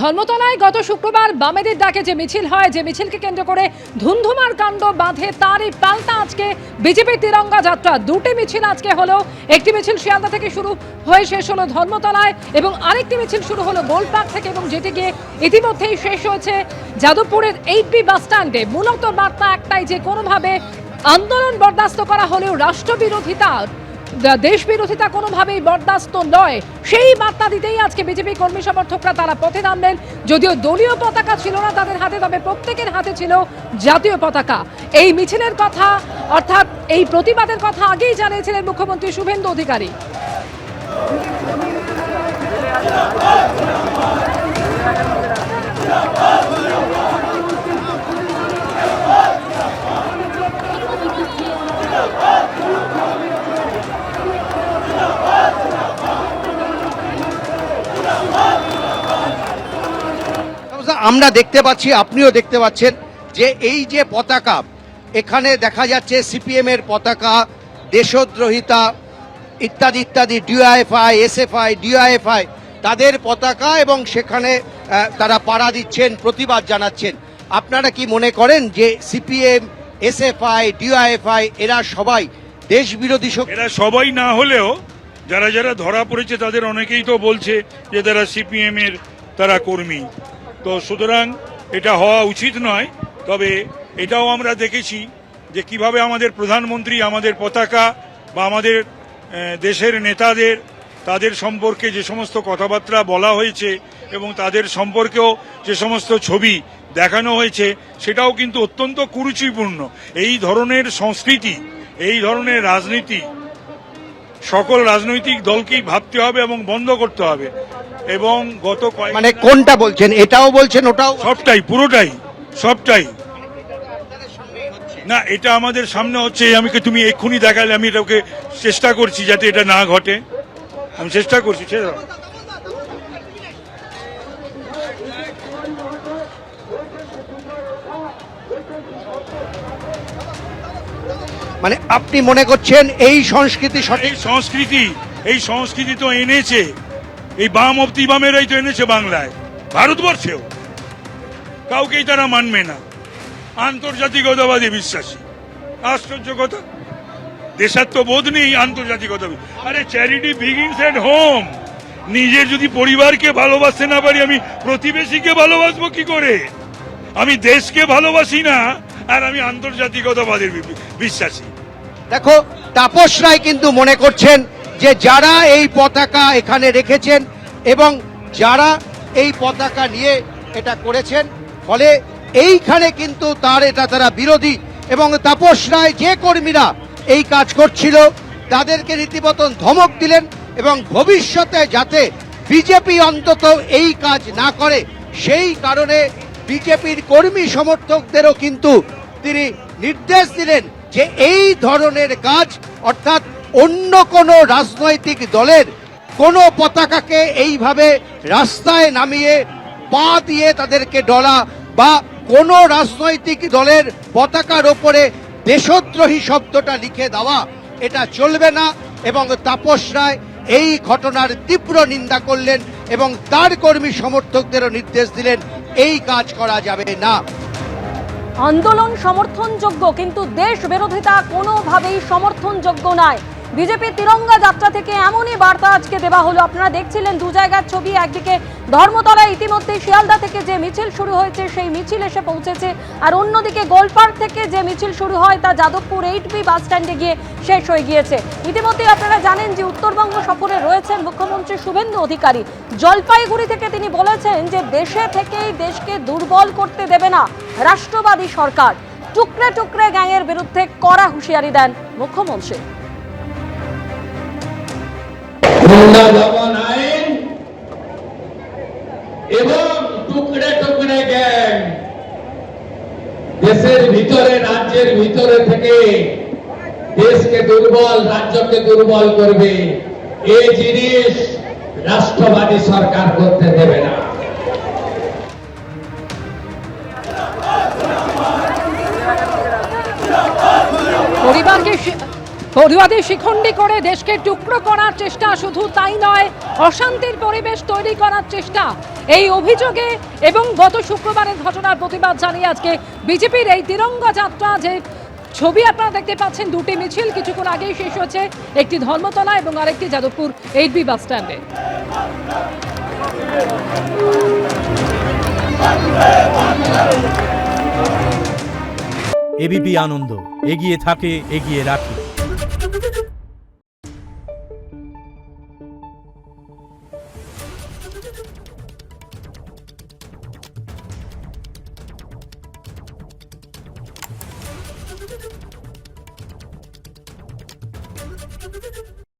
ধর্মতলায় গত শুক্রবার বামেদের ডাকে যে মিছিল হয়, যে মিছিলকে কেন্দ্র করে ধুন্ধুমার কাণ্ড বাঁধে, তারই পাল্টা আজকে বিজেপির তিরঙ্গা যাত্রা। দুটি মিছিল আজকে হলো। একটি মিছিল শিয়ালদা থেকে শুরু হয়ে শেষ হলো ধর্মতলায় এবং আরেকটি মিছিল শুরু হলো গোলপার্ক থেকে এবং যেটি গিয়ে ইতিমধ্যেই শেষ হয়েছে যাদবপুরের 8B বাস স্ট্যান্ডে। মূলত বার্তা একটাই যে কোনোভাবে আন্দোলন বরদাস্ত করা হলেও রাষ্ট্রবিরোধিতা, দেশ বিরোধিতা কোনোভাবেই বরদাস্ত নয়, সেই বার্তা দিতেই আজকে বিজেপি কর্মী সমর্থকরা তারা পথে নামলেন। যদিও দলীয় পতাকা ছিল না তাদের হাতে, তবে প্রত্যেকের হাতে ছিল জাতীয় পতাকা। এই মিছিলের কথা অর্থাৎ এই প্রতিবাদের কথা আগেই জানিয়েছিলেন মুখ্যমন্ত্রী শুভেন্দু অধিকারী। আমরা দেখতে পাচ্ছি, আপনিও দেখতে পাচ্ছেন যে এই যে পতাকা, এখানে দেখা যাচ্ছে সিপিএম এর পতাকা, দেশদ্রোহিতা ইত্যাদি ইত্যাদি, ডিওয়াইএফআই, এসএফআই, ডিওয়াইএফআই তাদের পতাকা, এবং সেখানে তারা পাড়া দিচ্ছেন, প্রতিবাদ জানাচ্ছেন। আপনারা কি মনে করেন যে সিপিএম, এসএফআই, ডিওয়াইএফআই এরা সবাই দেশ বিরোধী শক্তি? এরা সবাই না হলেও যারা যারা ধরা পড়েছে তাদের অনেকেই তো বলছে যে তারা সিপিএম এর তারা কর্মী। তো সুতরাং এটা হওয়া উচিত নয়। তবে এটাও আমরা দেখেছি যে কিভাবে আমাদের প্রধানমন্ত্রী আমাদের পতাকা বা আমাদের দেশের নেতাদের, তাদের সম্পর্কে যে সমস্ত কথাবার্তা বলা হয়েছে এবং তাদের সম্পর্কেও যে সমস্ত ছবি দেখানো হয়েছে, সেটাও কিন্তু অত্যন্ত কুরুচিপূর্ণ। এই ধরনের সংস্কৃতি, এই ধরনের রাজনীতি সকল রাজনৈতিক দলকেই ভাবতে হবে এবং বন্ধ করতে হবে। এবং গত মানে কোনটা বলছেন, এটাও বলছেন ওটাও? সবটাই, পুরোটাই, সবটাই না। এটা আমাদের সামনে হচ্ছে, তুমি এক্ষুনি দেখালে, আমি এটাকে চেষ্টা করছি যাতে এটা না ঘটে, আমি চেষ্টা করছি। মানে আপনি মনে করছেন এই সংস্কৃতি সঠিক? এই সংস্কৃতি তো এনেছে এই বাম অব্দি বামেরাই তো এনেছে বাংলায়, ভারতবর্ষেও। কাউকেই তারা মানবে না, আন্তর্জাতিকতাবাদী বিশ্বাসী। আশ্চর্য কথা, দেশাত্মবোধ নেই, আন্তর্জাতিকতা। আরে চ্যারিটি বিগিনস এট হোম। নিজের যদি পরিবারকে ভালোবাসতে না পারি, আমি প্রতিবেশীকে ভালোবাসবো কি করে? আমি দেশকে ভালোবাসি না, আর আমি আন্তর্জাতিকতাবাদের বিশ্বাসী। দেখো, তাপস রায় কিন্তু মনে করছেন যে যারা এই পতাকা এখানে রেখেছেন এবং যারা এই পতাকা নিয়ে এটা করেছেন, ফলে এইখানে কিন্তু তারা বিরোধী। এবং তাপস রায় যে কর্মীরা এই কাজ করছিল তাদেরকে রীতিমতন ধমক দিলেন এবং ভবিষ্যতে যাতে বিজেপি অন্তত এই কাজ না করে, সেই কারণে বিজেপির কর্মী সমর্থকদেরও কিন্তু তিনি নির্দেশ দিলেন যে এই ধরনের কাজ, অর্থাৎ অন্য কোনো রাজনৈতিক দলের কোনো পতাকাকে এইভাবে রাস্তায় নামিয়ে পা দিয়ে তাদেরকে ডলা বা কোনো রাজনৈতিক দলের পতাকার ওপরে দেশদ্রোহী শব্দটা লিখে দেওয়া, এটা চলবে না। এবং তাপস রায় এই ঘটনার তীব্র নিন্দা করলেন এবং তার কর্মী সমর্থকদেরও নির্দেশ দিলেন এই কাজ করা যাবে না। আন্দোলন সমর্থনযোগ্য, কিন্তু দেশ বিরোধিতা কোনোভাবেই সমর্থনযোগ্য নয়। বিজেপির তিরঙ্গা যাত্রা থেকে এমনই বার্তা আজকে দেওয়া হলো। আপনারা দেখছিলেন দু জায়গার ছবি, একদিকে ধর্মতলায় ইতিমধ্যে শিয়ালদা থেকে যে মিছিল শুরু হয়েছে সেই মিছিল এসে পৌঁছেছে, আর অন্যদিকে গোলপার্ক থেকে যে মিছিল শুরু হয় তা যাদবপুর 8B বাস স্ট্যান্ডে গিয়ে শেষ হয়ে গিয়েছে। ইতিমধ্যে আপনারা জানেন যে উত্তরবঙ্গ সফরে রয়েছেন মুখ্যমন্ত্রী শুভেন্দু অধিকারী। জলপাইগুড়ি থেকে তিনি বলেছেন যে দেশে থেকেই দেশকে দুর্বল করতে দেবে না রাষ্ট্রবাদী সরকার। টুকরে টুকরে গ্যাংয়ের বিরুদ্ধে কড়া হুঁশিয়ারি দেন মুখ্যমন্ত্রী। আইন এবং টুকরে টুকরে গ্যাং দেশের ভিতরে, রাজ্যের ভিতরে থেকে দেশকে দুর্বল, রাজ্যকে দুর্বল করবে, এই জিনিস রাষ্ট্রবাদী সরকার করতে দেবে না। পড়ুয়াদের শিখণ্ডী করে দেশকে টুকরো করার চেষ্টা, শুধু তাই নয় অশান্তির পরিবেশ তৈরি করার চেষ্টা, এই অভিযোগে এবং গত শুক্রবারের ঘটনার প্রতিবাদ জানিয়ে আজকে বিজেপির এই তিরঙ্গা যাত্রা, যে ছবি আপনারা দেখতে পাচ্ছেন, দুটি মিছিল কিছুক্ষণ আগেই শেষ হয়েছে, একটি ধর্মতলা এবং আরেকটি যাদবপুর 8B বাস স্ট্যান্ডে। এবিপি আনন্দ, এগিয়ে থাকে, এগিয়ে রাখে।